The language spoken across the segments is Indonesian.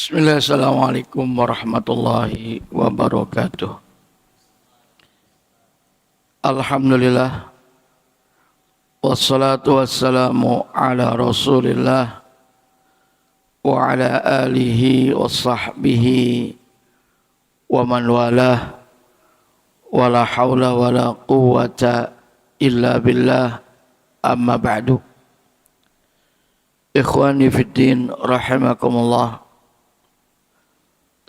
Bismillah, assalamualaikum warahmatullahi wabarakatuh. Alhamdulillah, wassalatu wassalamu ala rasulillah wa ala alihi wa sahbihi wa man walah, wa la hawla wa la quwwata illa billah, amma ba'du. Ikhwani fiddin rahimakumullah.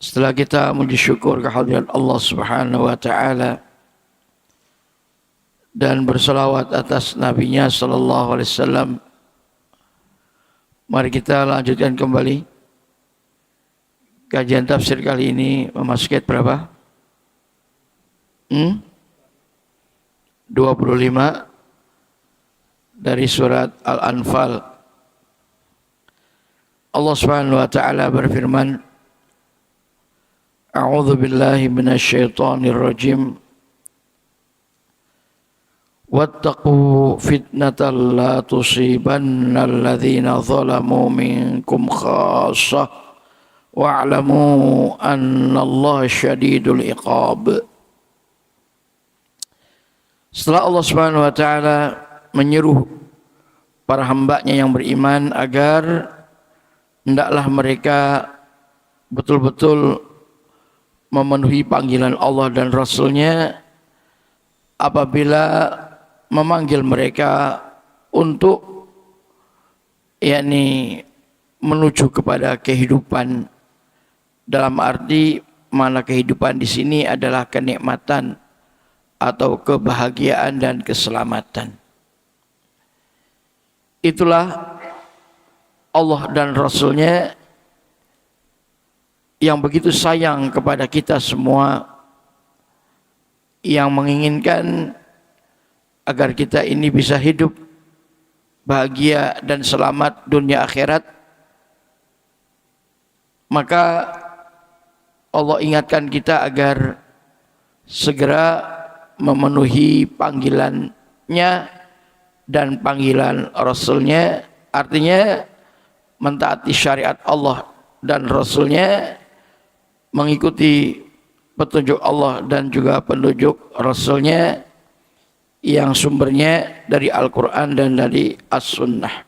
Setelah kita memuji syukur kehadirat Allah Subhanahu wa taala dan berselawat atas nabinya sallallahu alaihi wasallam, mari kita lanjutkan kembali kajian tafsir kali ini. Memasuki ayat berapa? 25 dari surat Al-Anfal. Allah Subhanahu wa taala berfirman, A'udzu billahi minasyaitonir rajim. Wattaqu fitnatan la tusibanna alladhina zalamu minkum khassah wa'lamu annallaha syadidul iqab. Setelah Allah Subhanahu wa taala menyuruh para hambanya yang beriman agar hendaklah mereka betul-betul memenuhi panggilan Allah dan Rasul-Nya apabila memanggil mereka untuk menuju kepada kehidupan, dalam arti mana kehidupan di sini adalah kenikmatan atau kebahagiaan dan keselamatan. Itulah Allah dan Rasul-Nya yang begitu sayang kepada kita semua, yang menginginkan agar kita ini bisa hidup bahagia dan selamat dunia akhirat. Maka Allah ingatkan kita agar segera memenuhi panggilannya dan panggilan Rasul-Nya, artinya mentaati syariat Allah dan Rasul-Nya, mengikuti petunjuk Allah dan juga petunjuk Rasul-Nya yang sumbernya dari Al-Quran dan dari As-Sunnah.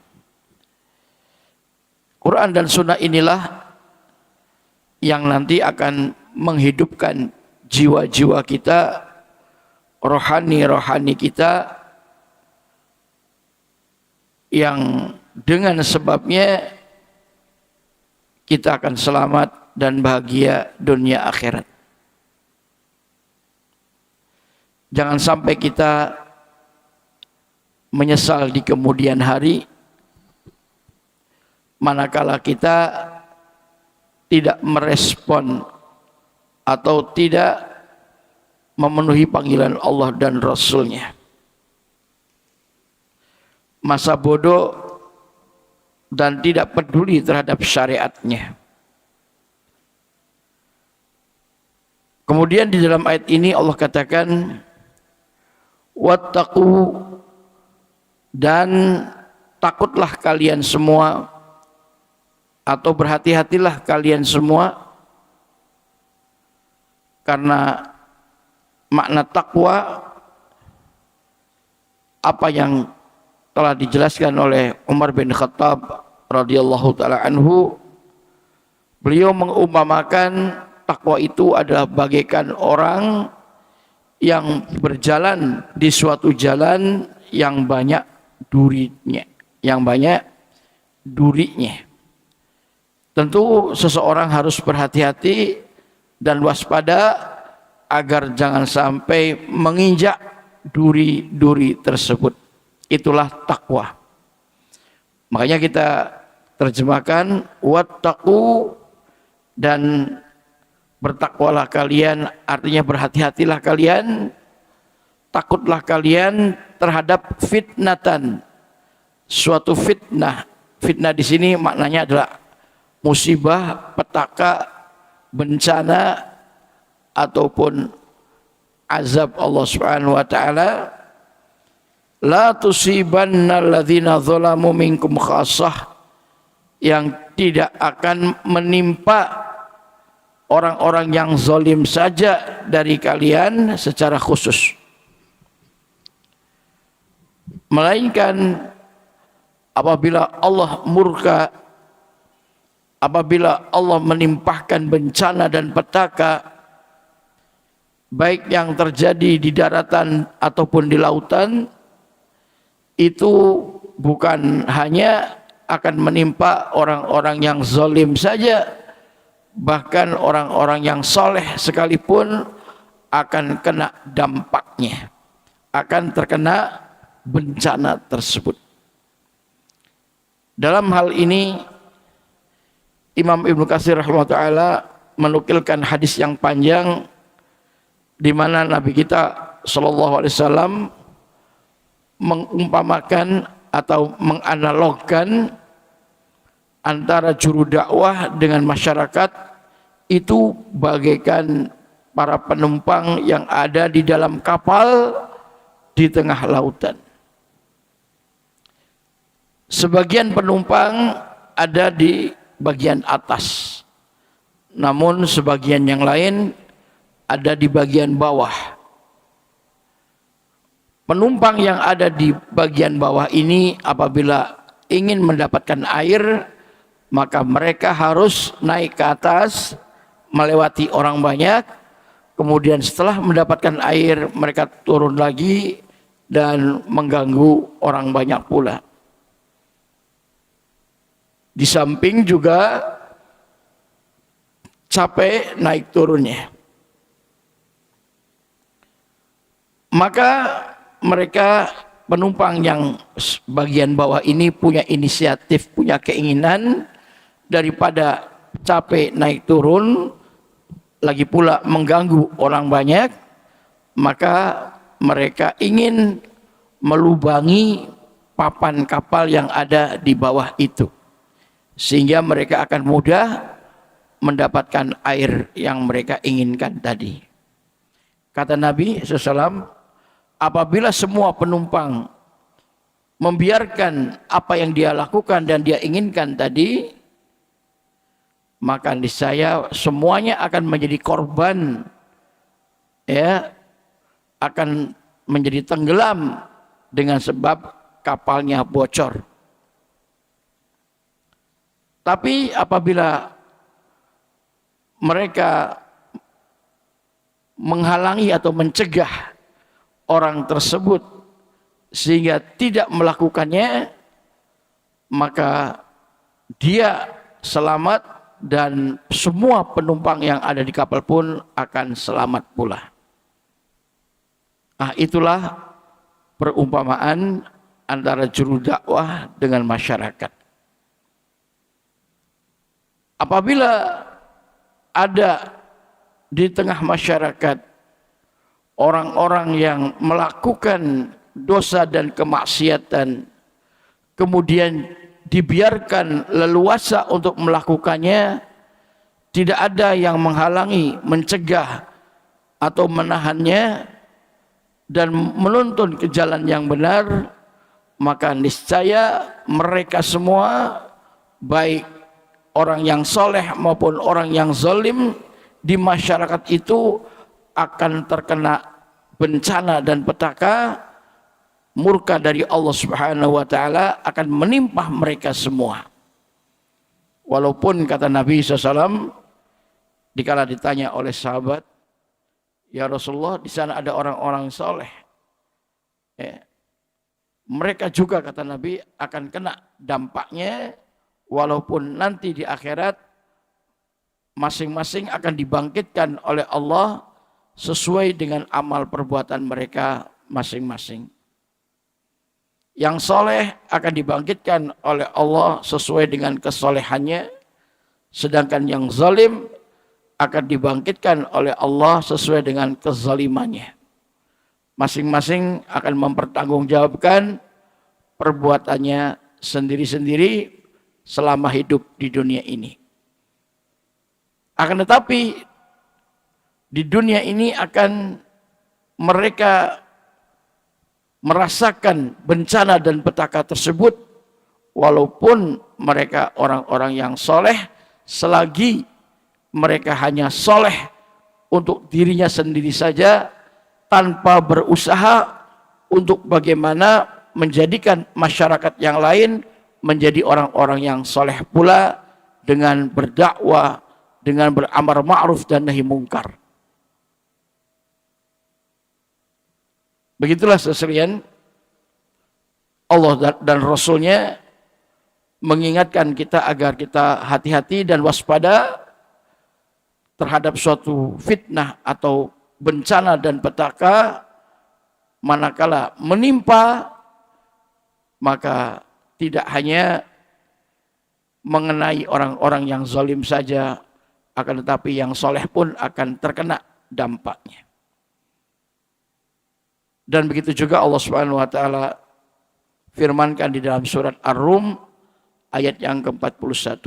Quran dan Sunnah inilah yang nanti akan menghidupkan jiwa-jiwa kita, rohani-rohani kita, yang dengan sebabnya kita akan selamat dan bahagia dunia akhirat. Jangan sampai kita menyesal di kemudian hari manakala kita tidak merespon atau tidak memenuhi panggilan Allah dan Rasul-Nya. Masa bodoh dan tidak peduli terhadap syariatnya. Kemudian di dalam ayat ini Allah katakan, wattaqu, dan takutlah kalian semua atau berhati-hatilah kalian semua, karena makna takwa apa yang telah dijelaskan oleh Umar bin Khattab radhiyallahu taala anhu. Beliau mengumpamakan takwa itu adalah bagaikan orang yang berjalan di suatu jalan yang banyak durinya, Tentu seseorang harus berhati-hati dan waspada agar jangan sampai menginjak duri-duri tersebut. Itulah takwa. Makanya kita terjemahkan wattaqu, dan bertakwalah kalian, artinya berhati-hatilah kalian, takutlah kalian terhadap fitnatan, suatu fitnah. Fitnah di sini maknanya adalah musibah, petaka, bencana, ataupun azab Allah Subhanahu wa taala. La tusibanna alladhina zalamu minkum khassah, yang tidak akan menimpa orang-orang yang zalim saja dari kalian secara khusus, melainkan apabila Allah murka, apabila Allah menimpahkan bencana dan petaka, baik yang terjadi di daratan ataupun di lautan, itu bukan hanya akan menimpa orang-orang yang zalim saja, bahkan orang-orang yang soleh sekalipun akan kena dampaknya, akan terkena bencana tersebut. Dalam hal ini Imam Ibnu Katsir rahimahullah menukilkan hadis yang panjang di mana Nabi kita sallallahu alaihi wasallam mengumpamakan atau menganalogkan antara juru dakwah dengan masyarakat itu bagaikan para penumpang yang ada di dalam kapal di tengah lautan. Sebagian penumpang ada di bagian atas, namun sebagian yang lain ada di bagian bawah. Penumpang yang ada di bagian bawah ini apabila ingin mendapatkan air, maka mereka harus naik ke atas melewati orang banyak, kemudian setelah mendapatkan air mereka turun lagi dan mengganggu orang banyak pula. Di samping juga capek naik turunnya. Maka mereka penumpang yang bagian bawah ini punya inisiatif, punya keinginan daripada capek naik turun, lagi pula mengganggu orang banyak, maka mereka ingin melubangi papan kapal yang ada di bawah itu, sehingga mereka akan mudah mendapatkan air yang mereka inginkan tadi. Kata Nabi SAW, apabila semua penumpang membiarkan apa yang dia lakukan dan dia inginkan tadi, maka niscaya semuanya akan menjadi korban, ya, akan menjadi tenggelam dengan sebab kapalnya bocor. Tapi apabila mereka menghalangi atau mencegah orang tersebut sehingga tidak melakukannya, maka dia selamat dan semua penumpang yang ada di kapal pun akan selamat pula. Itulah perumpamaan antara juru dakwah dengan masyarakat. Apabila ada di tengah masyarakat orang-orang yang melakukan dosa dan kemaksiatan, kemudian dibiarkan leluasa untuk melakukannya, tidak ada yang menghalangi, mencegah atau menahannya dan menuntun ke jalan yang benar, maka niscaya mereka semua, baik orang yang soleh maupun orang yang zalim di masyarakat itu, akan terkena bencana dan petaka, murka dari Allah Subhanahu wa taala akan menimpa mereka semua. Walaupun kata Nabi SAW, dikala ditanya oleh sahabat, ya Rasulullah, di sana ada orang-orang soleh, mereka juga kata Nabi akan kena dampaknya, walaupun nanti di akhirat masing-masing akan dibangkitkan oleh Allah sesuai dengan amal perbuatan mereka masing-masing. Yang soleh akan dibangkitkan oleh Allah sesuai dengan kesolehannya, sedangkan yang zalim akan dibangkitkan oleh Allah sesuai dengan kezalimannya. Masing-masing akan mempertanggungjawabkan perbuatannya sendiri-sendiri selama hidup di dunia ini. Akan tetapi di dunia ini akan mereka merasakan bencana dan petaka tersebut walaupun mereka orang-orang yang soleh, selagi mereka hanya soleh untuk dirinya sendiri saja, tanpa berusaha untuk bagaimana menjadikan masyarakat yang lain menjadi orang-orang yang soleh pula, dengan berdakwah, dengan beramar ma'ruf dan nahi mungkar. Begitulah sekalian, Allah dan Rasulnya mengingatkan kita agar kita hati-hati dan waspada terhadap suatu fitnah atau bencana dan petaka manakala menimpa, maka tidak hanya mengenai orang-orang yang zalim saja, akan tetapi yang soleh pun akan terkena dampaknya. Dan begitu juga Allah Subhanahu wa taala firmankan di dalam surat Ar-Rum ayat yang ke-41.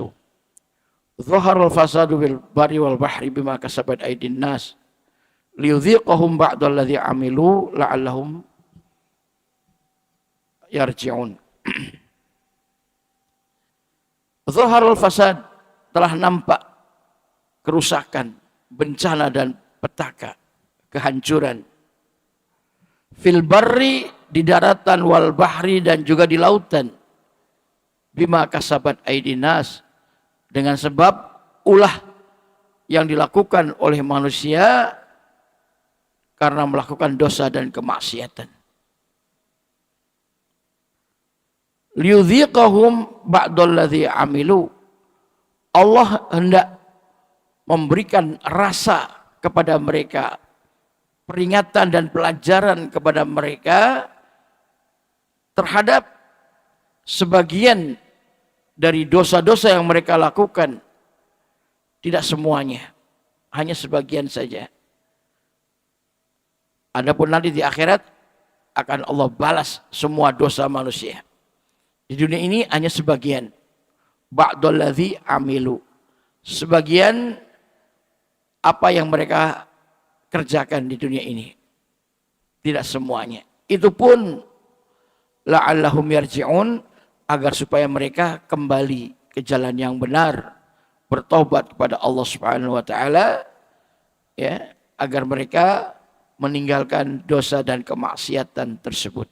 Zaharul fasadu bil barri wal bahri bima kasabat aydin nas liyudhiqahum ba'dalladzi amilu la'allahum yarji'un. Zaharul fasad, telah nampak kerusakan, bencana dan petaka, kehancuran. Fil barri, di daratan, wal bahri, dan juga di lautan. Bima kasabat aydin nas, dengan sebab ulah yang dilakukan oleh manusia karena melakukan dosa dan kemaksiatan. Liyudhiqahum ba'dalladzi amilu, Allah hendak memberikan rasa kepada mereka, peringatan dan pelajaran kepada mereka terhadap sebagian dari dosa-dosa yang mereka lakukan. Tidak semuanya, hanya sebagian saja. Adapun nanti di akhirat akan Allah balas semua dosa manusia. Di dunia ini hanya sebagian. Ba'dalladzi amilu, sebagian apa yang mereka kerjakan di dunia ini, tidak semuanya. Itu pun la'allahum yarji'un, agar supaya mereka kembali ke jalan yang benar, bertobat kepada Allah Subhanahu wa taala, ya, agar mereka meninggalkan dosa dan kemaksiatan tersebut.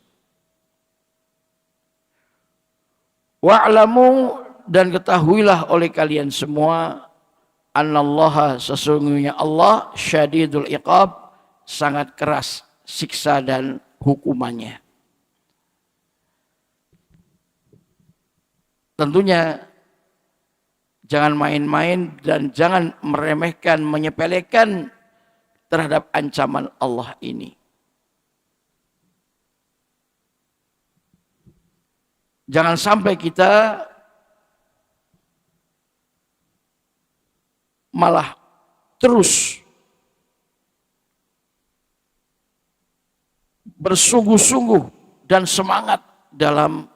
Wa'lamu, dan ketahuilah oleh kalian semua, annallaha, sesungguhnya Allah, syadidul iqab, sangat keras siksa dan hukumannya. Tentunya jangan main-main dan jangan meremehkan, menyepelekan terhadap ancaman Allah ini. Jangan sampai kita malah terus bersungguh-sungguh dan semangat dalam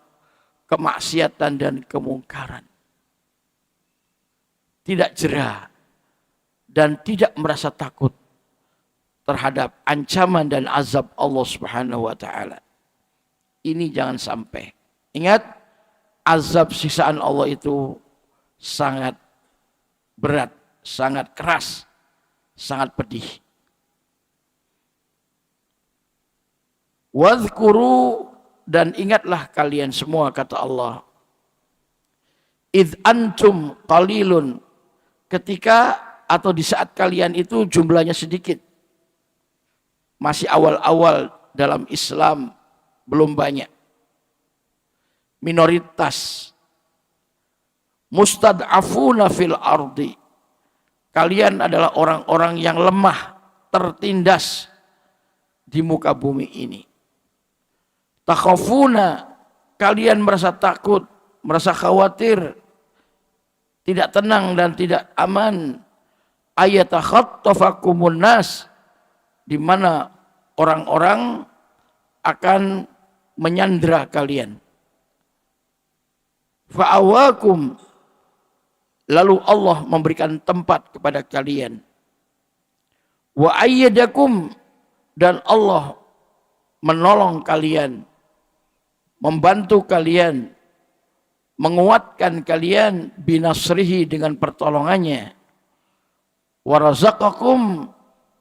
kemaksiatan dan kemungkaran. Tidak jera dan tidak merasa takut terhadap ancaman dan azab Allah Subhanahu wa taala. Ini jangan sampai. Ingat, azab siksaan Allah itu sangat berat, sangat keras, sangat pedih. Wadhkuru, dan ingatlah kalian semua, kata Allah, idh antum qalilun, ketika atau di saat kalian itu jumlahnya sedikit, masih awal-awal dalam Islam, belum banyak, minoritas, mustad'afuna fil ardi, kalian adalah orang-orang yang lemah, tertindas di muka bumi ini. Takhafuna, kalian merasa takut, merasa khawatir, tidak tenang dan tidak aman. Ayatakhattafakumun nas, di mana orang-orang akan menyandra kalian. Fa'awakum, lalu Allah memberikan tempat kepada kalian. Wa ayyadakum, dan Allah menolong kalian, membantu kalian, menguatkan kalian binasrihi dengan pertolongannya, warazaqakum,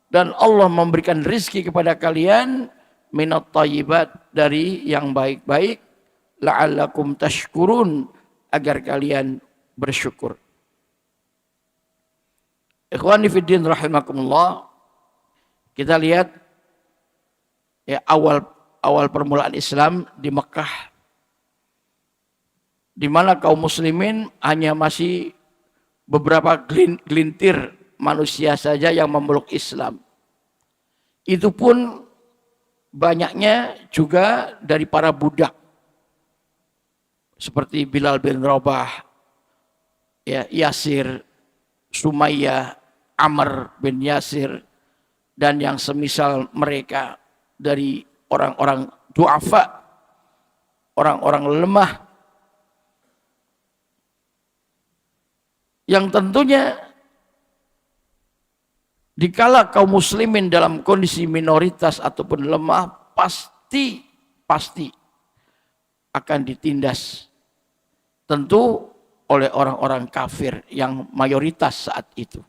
dan Allah memberikan rizki kepada kalian minat thayyibat, dari yang baik-baik, la'allakum tashkurun, agar kalian bersyukur. Ikhwani fiddin rahimakumullah, kita lihat ya awal permulaan Islam di Mekah, di mana kaum muslimin hanya masih beberapa gelintir manusia saja yang memeluk Islam. Itu pun banyaknya juga dari para budak, seperti Bilal bin Rabah, ya, Yasir, Sumayyah, Amr bin Yasir, dan yang semisal mereka dari orang-orang du'afa, orang-orang lemah, yang tentunya dikala kaum muslimin dalam kondisi minoritas ataupun lemah, pasti akan ditindas tentu oleh orang-orang kafir yang mayoritas saat itu.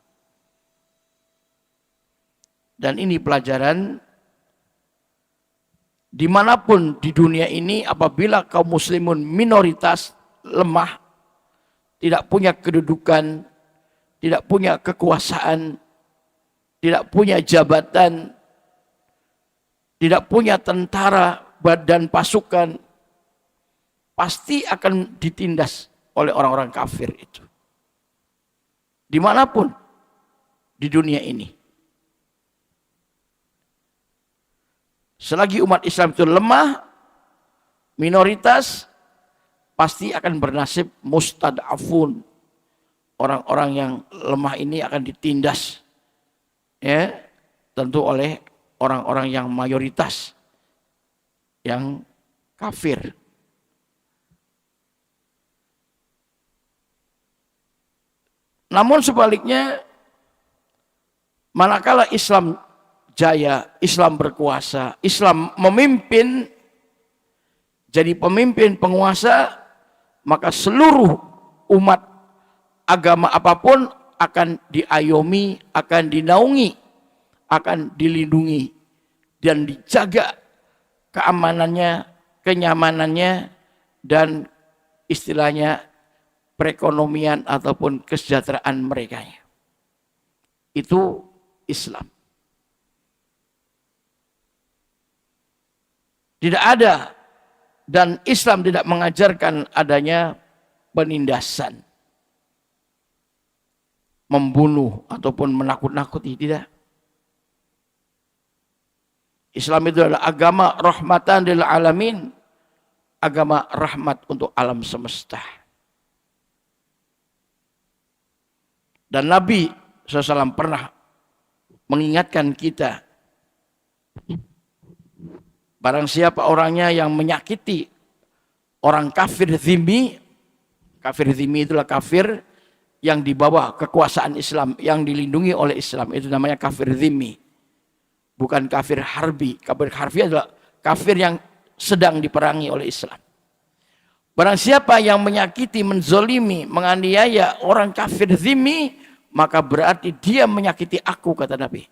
Dan ini pelajaran dimanapun di dunia ini, apabila kaum muslimun minoritas lemah, tidak punya kedudukan, tidak punya kekuasaan, tidak punya jabatan, tidak punya tentara dan pasukan, pasti akan ditindas oleh orang-orang kafir itu. Dimanapun di dunia ini. Selagi umat Islam itu lemah, minoritas, pasti akan bernasib mustad'afun. Orang-orang yang lemah ini akan ditindas, ya, tentu oleh orang-orang yang mayoritas, yang kafir. Namun sebaliknya, manakala Islam jaya, Islam berkuasa, Islam memimpin, jadi pemimpin penguasa, maka seluruh umat agama apapun akan diayomi, akan dinaungi, akan dilindungi, dan dijaga keamanannya, kenyamanannya, dan istilahnya perekonomian ataupun kesejahteraan mereka. Itu Islam. Tidak ada, dan Islam tidak mengajarkan adanya penindasan, membunuh ataupun menakut-nakuti, tidak. Islam itu adalah agama rahmatan lil alamin, agama rahmat untuk alam semesta. Dan Nabi SAW pernah mengingatkan kita, barang siapa orangnya yang menyakiti orang kafir zimmi, kafir zimmi itulah kafir yang di bawah kekuasaan Islam, yang dilindungi oleh Islam, itu namanya kafir zimmi. Bukan kafir harbi. Kafir harbi adalah kafir yang sedang diperangi oleh Islam. Barang siapa yang menyakiti, menzolimi, menganiaya orang kafir zimmi, maka berarti dia menyakiti aku, kata Nabi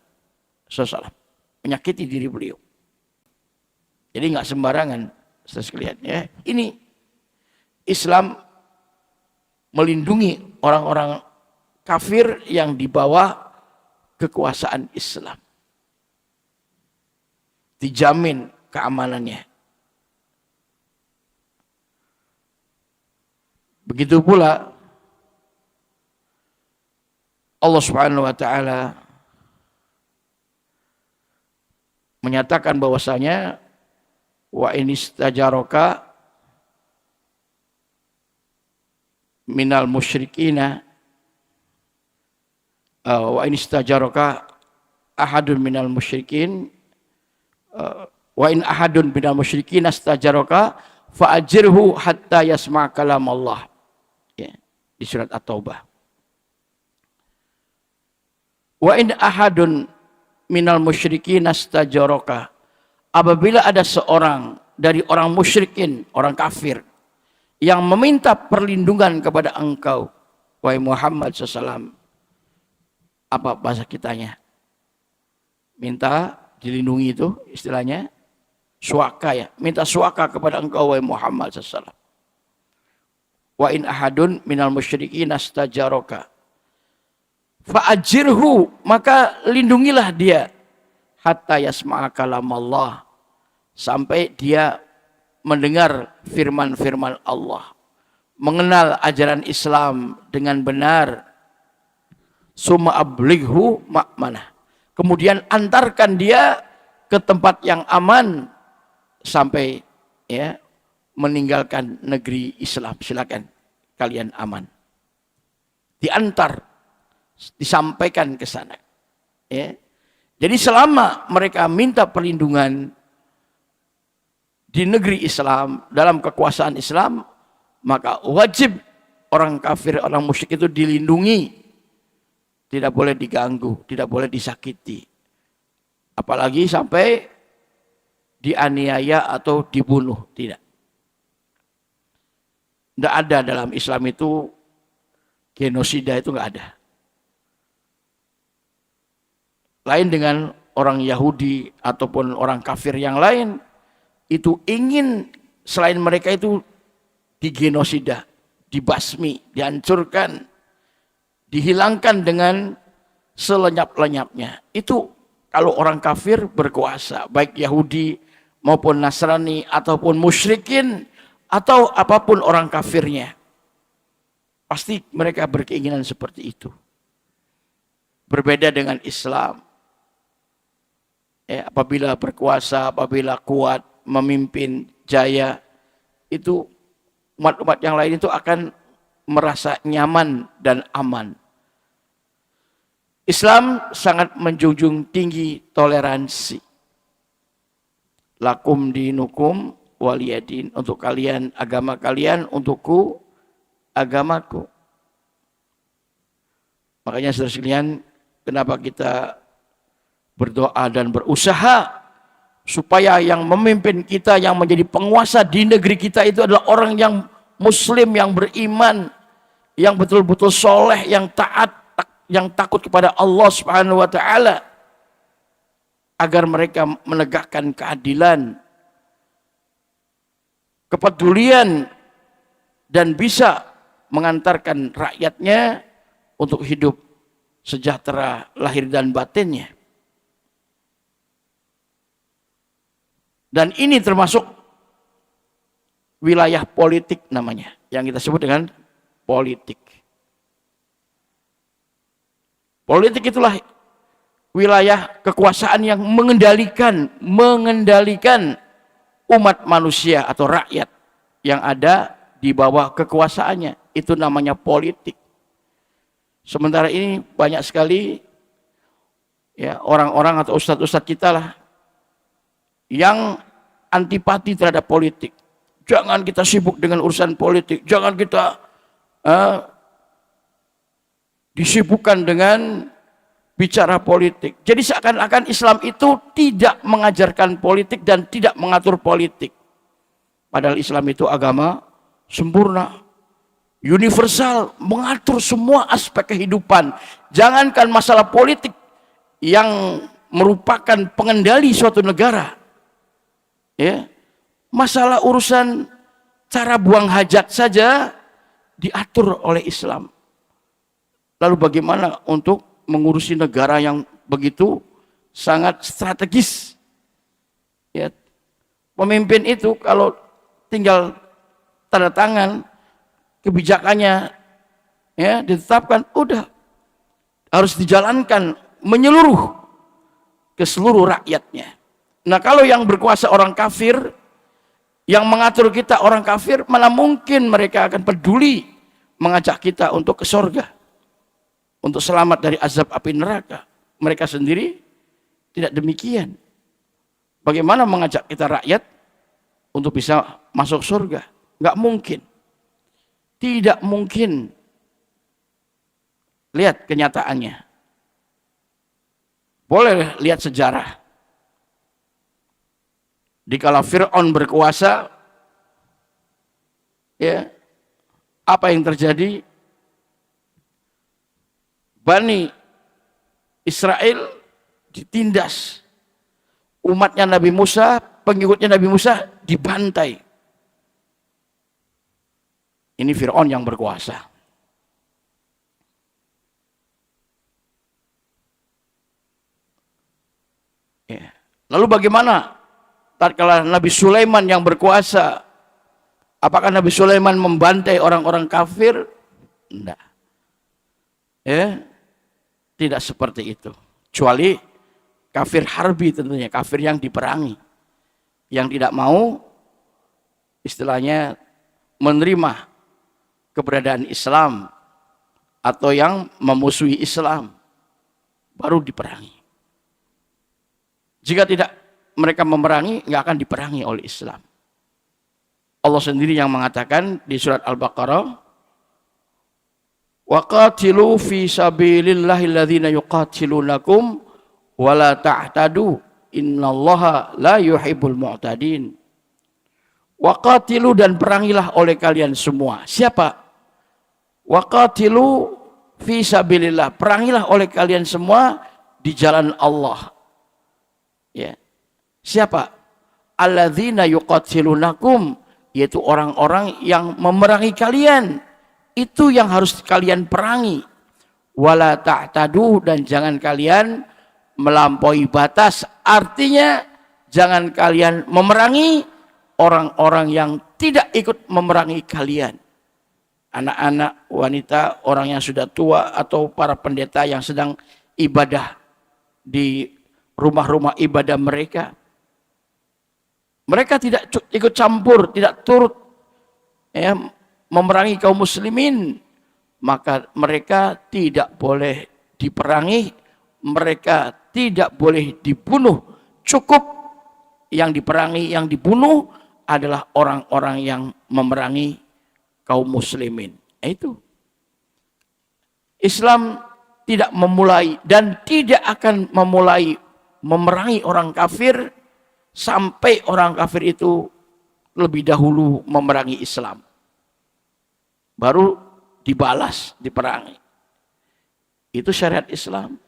SAW. Menyakiti diri beliau. Jadi nggak sembarangan, sekalian, ya. Ini Islam melindungi orang-orang kafir yang di bawah kekuasaan Islam. Dijamin keamanannya. Begitu pula Allah Subhanahu wa taala menyatakan bahwasanya wa inistajaraka minal musyrikina wa inistajaraka ahadun minal musyrikin wa in ahadun minal musyrikin astajaraka fa'ajirhu hatta yasma' kalam Allah, ya, di surat At-Taubah. Wa in ahadun minal musyrikin astajaraka, apabila ada seorang dari orang musyrikin, orang kafir, yang meminta perlindungan kepada engkau, wahai Muhammad SAW. Apa bahasa kitanya? Minta dilindungi itu istilahnya suaka ya. Minta suaka kepada engkau, wahai Muhammad SAW. Wa in ahadun minal musyrikin astajaraka fa'ajirhu, maka lindungilah dia hatta yasma'a kalam Allah, sampai dia mendengar firman-firman Allah, mengenal ajaran Islam dengan benar. Summa ablighu ma'manah, kemudian antarkan dia ke tempat yang aman sampai ya meninggalkan negeri Islam. Silakan kalian aman, diantar, disampaikan ke sana. Ya. Jadi selama mereka minta perlindungan di negeri Islam, dalam kekuasaan Islam, maka wajib orang kafir, orang musyrik itu dilindungi. Tidak boleh diganggu, tidak boleh disakiti. Apalagi sampai dianiaya atau dibunuh, tidak. Tidak ada dalam Islam itu genosida, itu nggak ada. Lain dengan orang Yahudi ataupun orang kafir yang lain, itu ingin selain mereka itu digenosida, dibasmi, dihancurkan, dihilangkan dengan selenyap-lenyapnya. Itu kalau orang kafir berkuasa, baik Yahudi maupun Nasrani ataupun musyrikin atau apapun orang kafirnya, pasti mereka berkeinginan seperti itu. Berbeda dengan Islam. Apabila berkuasa, apabila kuat, memimpin, jaya, itu umat-umat yang lain itu akan merasa nyaman dan aman. Islam sangat menjunjung tinggi toleransi. Lakum dinukum waliyadin, untuk kalian agama kalian, untukku agamaku. Makanya saudara sekalian, kenapa kita berdoa dan berusaha supaya yang memimpin kita, yang menjadi penguasa di negeri kita itu adalah orang yang muslim, yang beriman, yang betul-betul soleh, yang taat, yang takut kepada Allah Subhanahu wa ta'ala, agar mereka menegakkan keadilan, kepedulian, dan bisa mengantarkan rakyatnya untuk hidup sejahtera lahir dan batinnya. Dan ini termasuk wilayah politik namanya, yang kita sebut dengan politik. Politik itulah wilayah kekuasaan yang mengendalikan umat manusia atau rakyat yang ada di bawah kekuasaannya. Itu namanya politik. Sementara ini banyak sekali ya orang-orang atau ustadz-ustadz kita lah yang antipati terhadap politik. Jangan kita sibuk dengan urusan politik, jangan kita disibukkan dengan bicara politik. Jadi seakan-akan Islam itu tidak mengajarkan politik dan tidak mengatur politik. Padahal Islam itu agama sempurna, universal, mengatur semua aspek kehidupan. Jangankan masalah politik yang merupakan pengendali suatu negara, ya, masalah urusan cara buang hajat saja diatur oleh Islam. Lalu bagaimana untuk mengurusi negara yang begitu sangat strategis? Ya, pemimpin itu kalau tinggal tanda tangan kebijakannya, ya, ditetapkan, udah harus dijalankan menyeluruh ke seluruh rakyatnya. Nah, kalau yang berkuasa orang kafir, yang mengatur kita orang kafir, mana mungkin mereka akan peduli mengajak kita untuk ke surga, untuk selamat dari azab api neraka. Mereka sendiri tidak demikian. Bagaimana mengajak kita rakyat untuk bisa masuk surga? Nggak mungkin. Tidak mungkin. Lihat kenyataannya. Boleh lihat sejarah. Dikala Fir'aun berkuasa, Ya, apa yang terjadi? Bani Israel ditindas. Umatnya Nabi Musa, pengikutnya Nabi Musa dibantai. Ini Fir'aun yang berkuasa. Ya. Lalu bagaimana tatkala Nabi Sulaiman yang berkuasa? Apakah Nabi Sulaiman membantai orang-orang kafir? Tidak. Ya, tidak seperti itu. Kecuali kafir harbi tentunya, kafir yang diperangi. Yang tidak mau istilahnya menerima keberadaan Islam atau yang memusuhi Islam baru diperangi. Jika tidak mereka memerangi, nggak akan diperangi oleh Islam. Allah sendiri yang mengatakan di surat Al-Baqarah, wa qatilu fi sabilillahi alladhina yuqatilunakum wa la ta'tadu innallaha la yuhibbul mu'tadin. Wa qatilu, dan perangilah oleh kalian semua. Siapa? Wa qatilu fi sabilillah, perangilah oleh kalian semua di jalan Allah. Ya. Siapa? Alladzina yuqatilunakum, yaitu orang-orang yang memerangi kalian. Itu yang harus kalian perangi. Wala ta'tadu, dan jangan kalian melampaui batas. Artinya jangan kalian memerangi orang-orang yang tidak ikut memerangi kalian. Anak-anak, wanita, orang yang sudah tua, atau para pendeta yang sedang ibadah di rumah-rumah ibadah mereka. Mereka tidak ikut campur, tidak turut ya, memerangi kaum muslimin. Maka mereka tidak boleh diperangi, mereka tidak boleh dibunuh. Cukup yang diperangi, yang dibunuh adalah orang-orang yang memerangi kaum muslimin. Itu. Islam tidak memulai dan tidak akan memulai memerangi orang kafir sampai orang kafir itu lebih dahulu memerangi Islam. Baru dibalas, diperangi. Itu syariat Islam.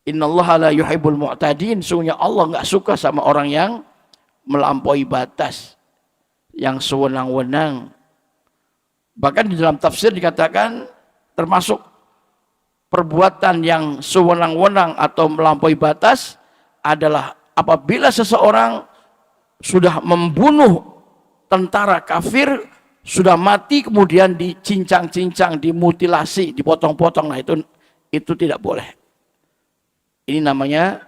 Innallaha la yuhibbul mu'tadin. Sungguhnya Allah nggak suka sama orang yang melampaui batas, yang sewenang-wenang. Bahkan di dalam tafsir dikatakan termasuk perbuatan yang sewenang-wenang atau melampaui batas adalah apabila seseorang sudah membunuh tentara kafir, sudah mati, kemudian dicincang-cincang, dimutilasi, dipotong-potong. Nah, itu tidak boleh. Ini namanya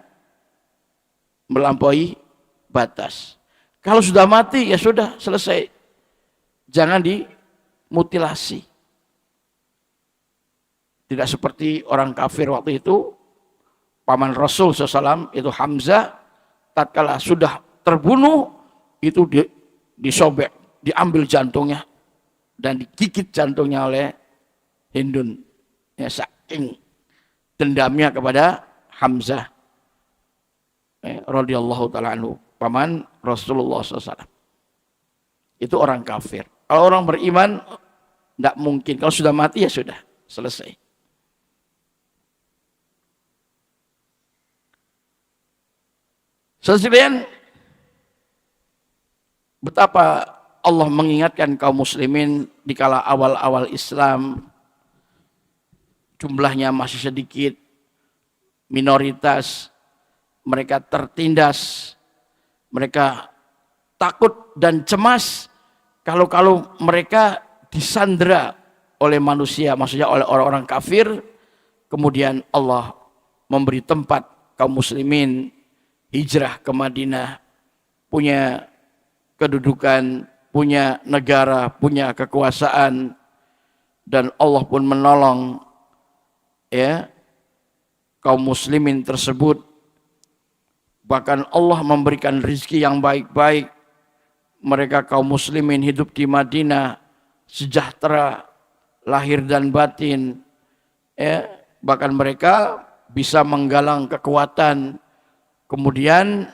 melampaui batas. Kalau sudah mati, ya sudah, selesai. Jangan dimutilasi. Tidak seperti orang kafir waktu itu, paman Rasul SAW, itu Hamzah, tatkala sudah terbunuh, itu disobek, diambil jantungnya, dan digigit jantungnya oleh Hindun. Ya, saking dendamnya kepada Hamzah radhiyallahu ta'ala anhu, paman Rasulullah SAW. Itu orang kafir. Kalau orang beriman, tidak mungkin. Kalau sudah mati, ya sudah, selesai. Sekalian, betapa Allah mengingatkan kaum muslimin di kala awal-awal Islam, jumlahnya masih sedikit, minoritas, mereka tertindas, mereka takut dan cemas kalau mereka disandera oleh manusia, maksudnya oleh orang-orang kafir. Kemudian Allah memberi tempat kaum muslimin hijrah ke Madinah, punya kedudukan, punya negara, punya kekuasaan, dan Allah pun menolong ya kaum muslimin tersebut. Bahkan Allah memberikan rezeki yang baik-baik. Mereka kaum muslimin hidup di Madinah sejahtera lahir dan batin. Ya, bahkan mereka bisa menggalang kekuatan. Kemudian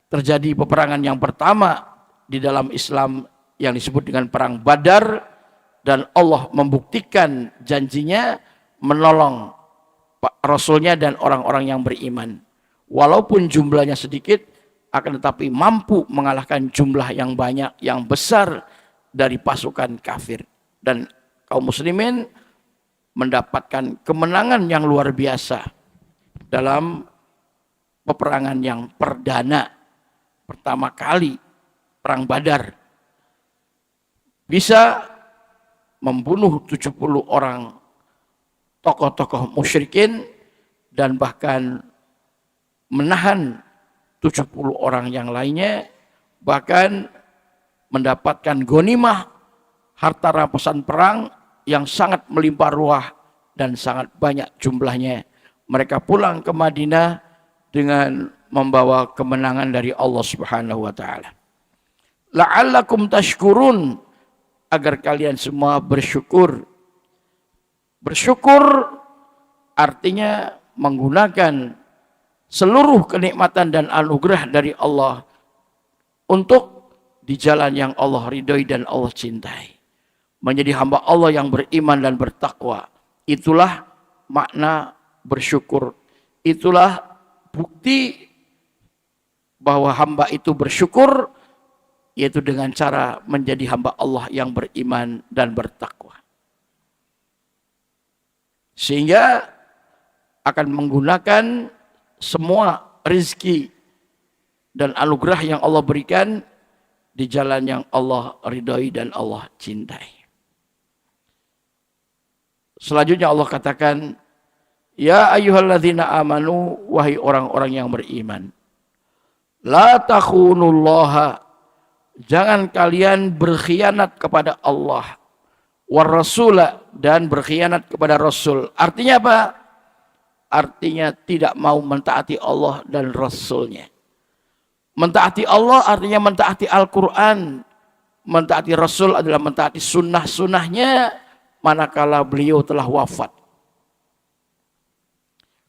terjadi peperangan yang pertama di dalam Islam yang disebut dengan perang Badar, dan Allah membuktikan janjinya menolong Rasulnya dan orang-orang yang beriman. Walaupun jumlahnya sedikit, akan tetapi mampu mengalahkan jumlah yang banyak, yang besar dari pasukan kafir. Dan kaum muslimin mendapatkan kemenangan yang luar biasa dalam peperangan yang perdana, pertama kali perang Badar. Bisa membunuh 70 orang tokoh-tokoh musyrikin dan bahkan menahan 70 orang yang lainnya, bahkan mendapatkan ghanimah, harta rampasan perang yang sangat melimpah ruah dan sangat banyak jumlahnya. Mereka pulang ke Madinah dengan membawa kemenangan dari Allah Subhanahu wa taala. La'allakum tashkurun, agar kalian semua bersyukur. Bersyukur artinya menggunakan seluruh kenikmatan dan anugerah dari Allah untuk di jalan yang Allah ridhoi dan Allah cintai. Menjadi hamba Allah yang beriman dan bertakwa. Itulah makna bersyukur. Itulah bukti bahwa hamba itu bersyukur, yaitu dengan cara menjadi hamba Allah yang beriman dan bertakwa. Sehingga akan menggunakan semua rezeki dan anugerah yang Allah berikan di jalan yang Allah ridhoi dan Allah cintai. Selanjutnya Allah katakan, ya ayyuhalladzina amanu, wahai orang-orang yang beriman, la takhunullaha, jangan kalian berkhianat kepada Allah, war rasula, dan berkhianat kepada Rasul. Artinya apa? Artinya tidak mau mentaati Allah dan Rasulnya. Mentaati Allah artinya mentaati Al-Quran. Mentaati Rasul adalah mentaati sunnah-sunnahnya manakala beliau telah wafat.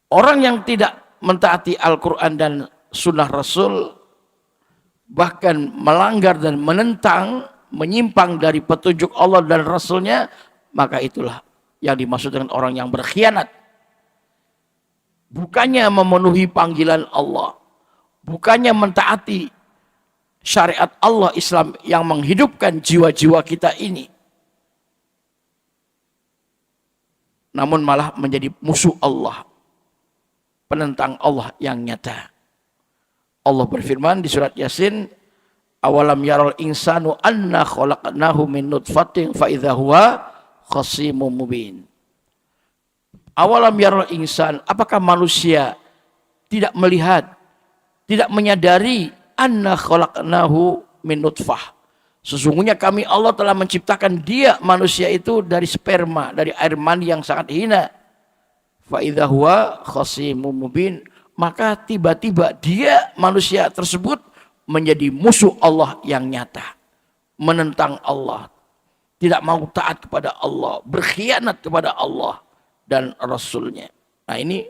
Orang yang tidak mentaati Al-Quran dan sunnah Rasul, bahkan melanggar dan menentang, menyimpang dari petunjuk Allah dan Rasulnya, maka itulah yang dimaksud dengan orang yang berkhianat. Bukannya memenuhi panggilan Allah, bukannya mentaati syariat Allah Islam yang menghidupkan jiwa-jiwa kita ini, namun malah menjadi musuh Allah, penentang Allah yang nyata. Allah berfirman di surat Yasin, awalam yaral insanu anna khalaqnahu min nutfatin fa idza huwa khasimun mubin. Awalam yaral insan, apakah manusia tidak melihat, tidak menyadari anna khalaqnahu min nutfah, sesungguhnya kami Allah telah menciptakan dia manusia itu dari sperma, dari air mani yang sangat hina. Fa idza huwa khasimun mubin, maka tiba-tiba dia manusia tersebut menjadi musuh Allah yang nyata, menentang Allah, tidak mau taat kepada Allah, berkhianat kepada Allah dan Rasulnya. Nah, ini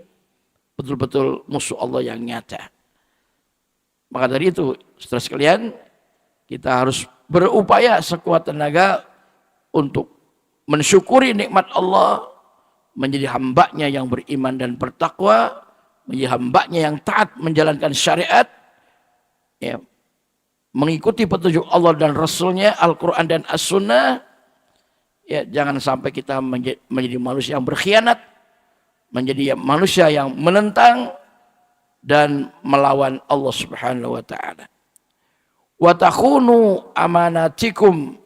betul-betul musuh Allah yang nyata. Maka dari itu, saudara sekalian, kita harus berupaya sekuat tenaga untuk mensyukuri nikmat Allah, menjadi hambanya yang beriman dan bertakwa, menjadi hambanya yang taat menjalankan syariat, ya, mengikuti petunjuk Allah dan Rasulnya, Al-Quran dan As-Sunnah. Ya, jangan sampai kita menjadi manusia yang berkhianat, menjadi manusia yang menentang dan melawan Allah Subhanahu wa taala. Wa takhunu amanatikum,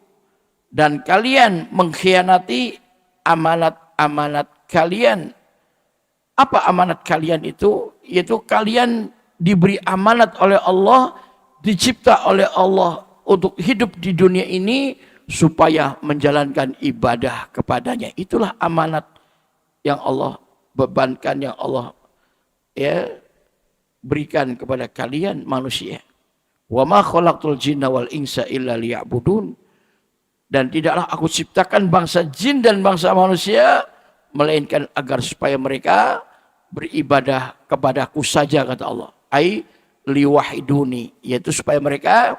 dan kalian mengkhianati amanat-amanat kalian. Apa amanat kalian itu? Yaitu kalian diberi amanat oleh Allah, dicipta oleh Allah untuk hidup di dunia ini supaya menjalankan ibadah kepadanya. Itulah amanat yang Allah bebankan, yang Allah berikan kepada kalian manusia. Wa ma khalaqtul jinna wal insa illa liya'budun. Dan tidaklah aku ciptakan bangsa jin dan bangsa manusia melainkan agar supaya mereka beribadah kepadaku saja, kata Allah. Ai liwahiduni, yaitu supaya mereka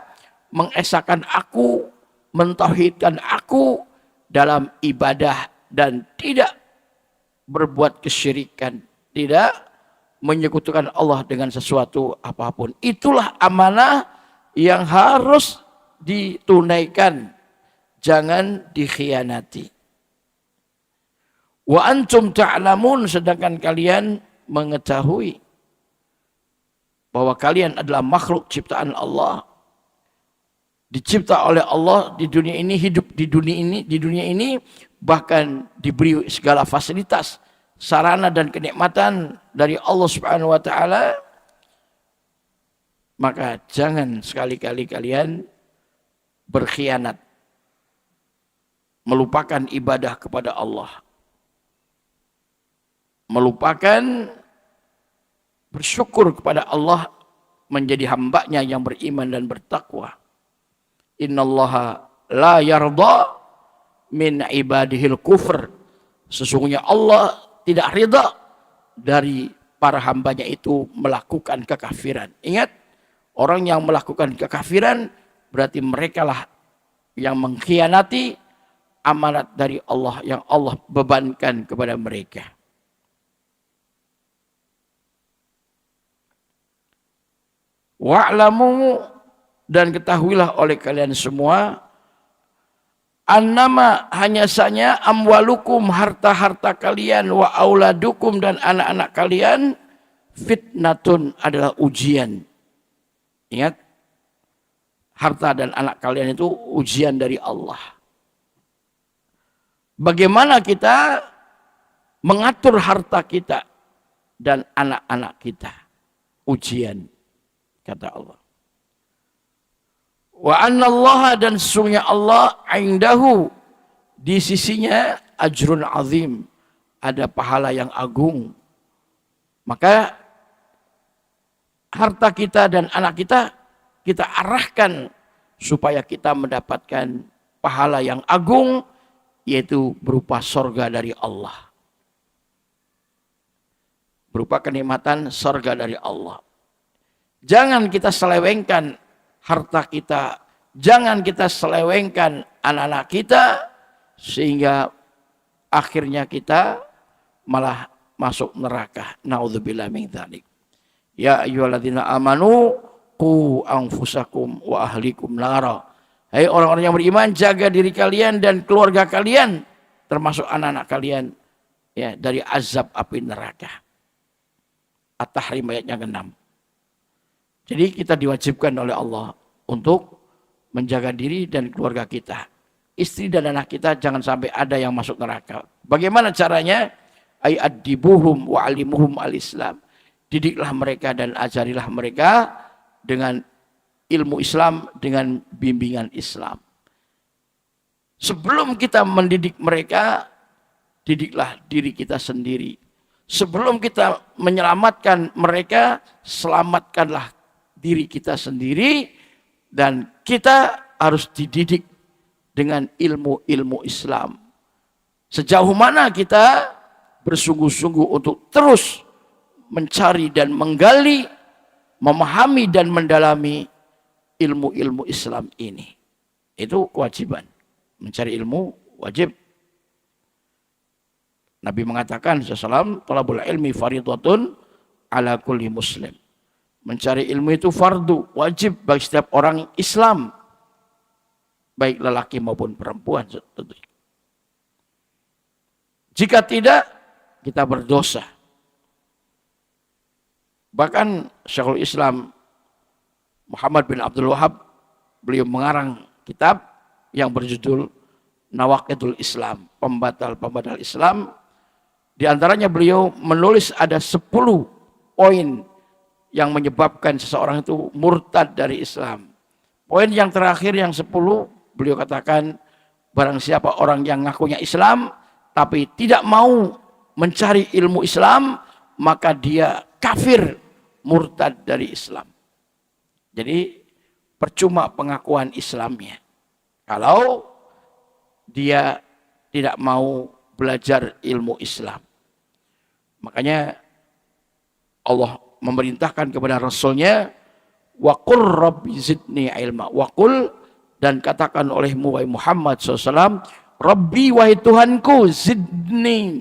mengesahkan aku, mentauhidkan aku dalam ibadah dan tidak berbuat kesyirikan, tidak menyekutukan Allah dengan sesuatu apapun. Itulah amanah yang harus ditunaikan, jangan dikhianati. Wa antum ta'lamun, sedangkan kalian mengetahui bahwa kalian adalah makhluk ciptaan Allah, dicipta oleh Allah di dunia ini, hidup di dunia ini bahkan diberi segala fasilitas, sarana dan kenikmatan dari Allah Subhanahu wa taala. Maka jangan sekali-kali kalian berkhianat, melupakan ibadah kepada Allah, melupakan bersyukur kepada Allah, menjadi hambanya yang beriman dan bertakwa. Innallaha la yarda min ibadihil kufr. Sesungguhnya Allah tidak ridha dari para hambanya itu melakukan kekafiran. Ingat, orang yang melakukan kekafiran berarti merekalah yang mengkhianati amanat dari Allah yang Allah bebankan kepada mereka. Wa'lamu, dan ketahuilah oleh kalian semua, annama, hanya saja, amwalukum, harta-harta kalian, wa auladukum, dan anak-anak kalian, fitnatun, adalah ujian. Ingat, harta dan anak kalian itu ujian dari Allah. Bagaimana kita mengatur harta kita dan anak-anak kita? Ujian, kata Allah. Wa annallaha, dan sesungguhnya Allah, indahu, di sisinya, ajrun azim, ada pahala yang agung. Maka harta kita dan anak kita arahkan supaya kita mendapatkan pahala yang agung, yaitu berupa sorga dari Allah, berupa kenikmatan sorga dari Allah. Jangan kita selewengkan harta kita, jangan kita selewengkan anak-anak kita, sehingga akhirnya kita malah masuk neraka. Naudzubillah min dzalik. Ya ayyuhalladzina amanu qu anfusakum wa ahlikum nara. Hai orang-orang yang beriman, jaga diri kalian dan keluarga kalian, termasuk anak-anak kalian, ya, dari azab api neraka. At-Tahrim ayat yang ke-6. Jadi kita diwajibkan oleh Allah untuk menjaga diri dan keluarga kita. Istri dan anak kita jangan sampai ada yang masuk neraka. Bagaimana caranya? Ay addibuhum wa alimuhum al-Islam. Didiklah mereka dan ajarilah mereka dengan ilmu Islam, dengan bimbingan Islam. Sebelum kita mendidik mereka, didiklah diri kita sendiri. Sebelum kita menyelamatkan mereka, selamatkanlah diri kita sendiri, dan kita harus dididik dengan ilmu-ilmu Islam. Sejauh mana kita bersungguh-sungguh untuk terus mencari dan menggali, memahami dan mendalami ilmu-ilmu Islam ini. Itu kewajiban. Mencari ilmu wajib. Nabi mengatakan sallallahu, talabul ilmi fardhatun ala kulli muslim. Mencari ilmu itu fardu, wajib bagi setiap orang Islam, baik lelaki maupun perempuan. Jika tidak, kita berdosa. Bahkan Syekhul Islam Muhammad bin Abdul Wahab, beliau mengarang kitab yang berjudul Nawaqidul Islam, pembatal-pembatal Islam. Di antaranya beliau menulis ada 10 poin yang menyebabkan seseorang itu murtad dari Islam. Poin yang terakhir yang 10, beliau katakan, barang siapa orang yang ngakunya Islam tapi tidak mau mencari ilmu Islam, maka dia kafir, murtad dari Islam. Jadi percuma pengakuan Islamnya kalau dia tidak mau belajar ilmu Islam. Makanya Allah memerintahkan kepada Rasulnya Wa qur rabbi zidni ilma. Wa qul, dan katakan olehmu wahai Muhammad SAW, Rabbi wahai Tuhanku, zidni,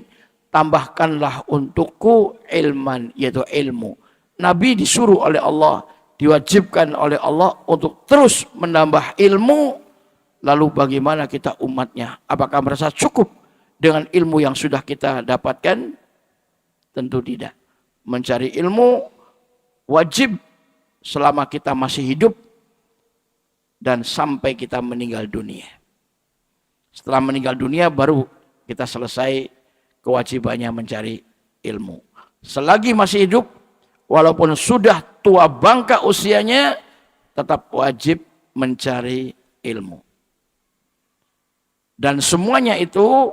tambahkanlah untukku ilman, yaitu ilmu. Nabi disuruh oleh Allah, diwajibkan oleh Allah untuk terus menambah ilmu. Lalu bagaimana kita umatnya? Apakah merasa cukup dengan ilmu yang sudah kita dapatkan? Tentu tidak. Mencari ilmu wajib selama kita masih hidup dan sampai kita meninggal dunia. Setelah meninggal dunia baru kita selesai kewajibannya mencari ilmu. Selagi masih hidup, walaupun sudah tua bangka usianya, tetap wajib mencari ilmu. Dan semuanya itu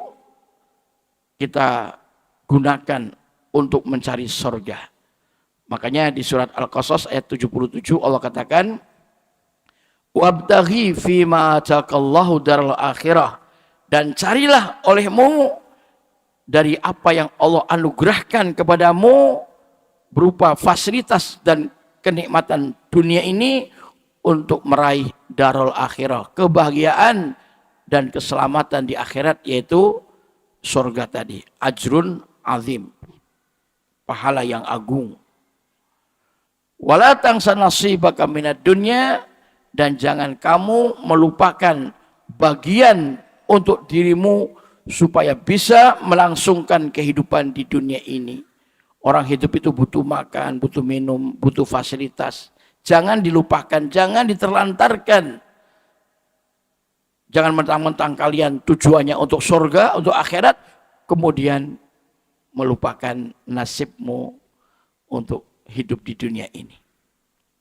kita gunakan untuk mencari surga. Makanya di surat Al-Qasas ayat 77 Allah katakan, wabtaghi fima ataqallahu daral akhirah, dan carilah olehmu dari apa yang Allah anugerahkan kepadamu berupa fasilitas dan kenikmatan dunia ini untuk meraih darul akhirah, kebahagiaan dan keselamatan di akhirat, yaitu surga tadi. Ajrun azim, pahala yang agung. Wala tansa nasibaka minad dunya, dan jangan kamu melupakan bagian untuk dirimu supaya bisa melangsungkan kehidupan di dunia ini. Orang hidup itu butuh makan, butuh minum, butuh fasilitas. Jangan dilupakan, jangan diterlantarkan. Jangan mentang-mentang kalian tujuannya untuk surga, untuk akhirat, kemudian melupakan nasibmu untuk hidup di dunia ini.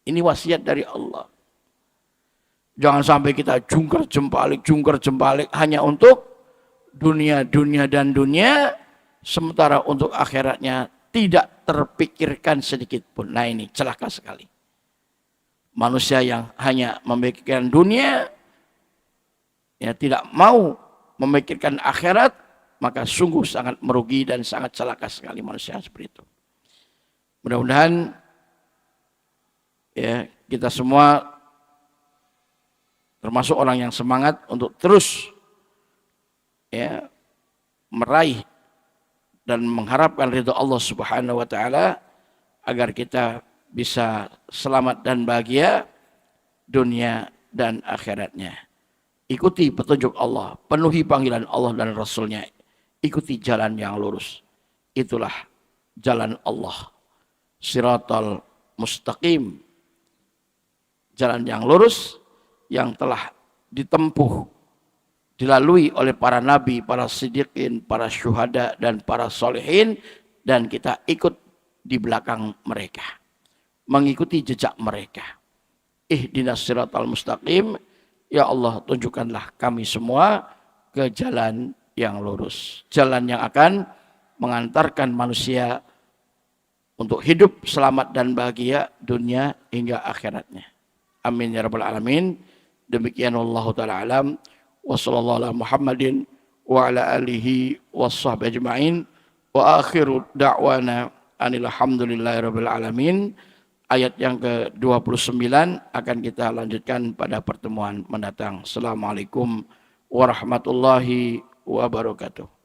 Ini wasiat dari Allah. Jangan sampai kita jungkir jempalik hanya untuk dunia dan dunia, sementara untuk akhiratnya tidak terpikirkan sedikit pun. Nah ini celaka sekali. Manusia yang hanya memikirkan dunia, ya tidak mau memikirkan akhirat, maka sungguh sangat merugi dan sangat celaka sekali manusia seperti itu. Mudah-mudahan ya kita semua termasuk orang yang semangat untuk terus ya meraih dan mengharapkan ridha Allah Subhanahu wa taala agar kita bisa selamat dan bahagia dunia dan akhiratnya. Ikuti petunjuk Allah, penuhi panggilan Allah dan Rasulnya, ikuti jalan yang lurus. Itulah jalan Allah, siratal mustaqim, jalan yang lurus yang telah ditempuh, dilalui oleh para nabi, para siddiqin, para syuhada, dan para solehin, dan kita ikut di belakang mereka, mengikuti jejak mereka. Ihdinas siratal mustaqim, ya Allah tunjukkanlah kami semua ke jalan yang lurus, jalan yang akan mengantarkan manusia untuk hidup selamat dan bahagia dunia hingga akhiratnya. Amin ya rabbal alamin. Demikian Allah ta'ala alam. Wa sallallahu ala Muhammadin wa ala alihi wa sahbihi ajma'in. Wa akhiru da'wana anilhamdulillahi rabbil alamin. Ayat yang ke-29 akan kita lanjutkan pada pertemuan mendatang. Assalamualaikum warahmatullahi wabarakatuh.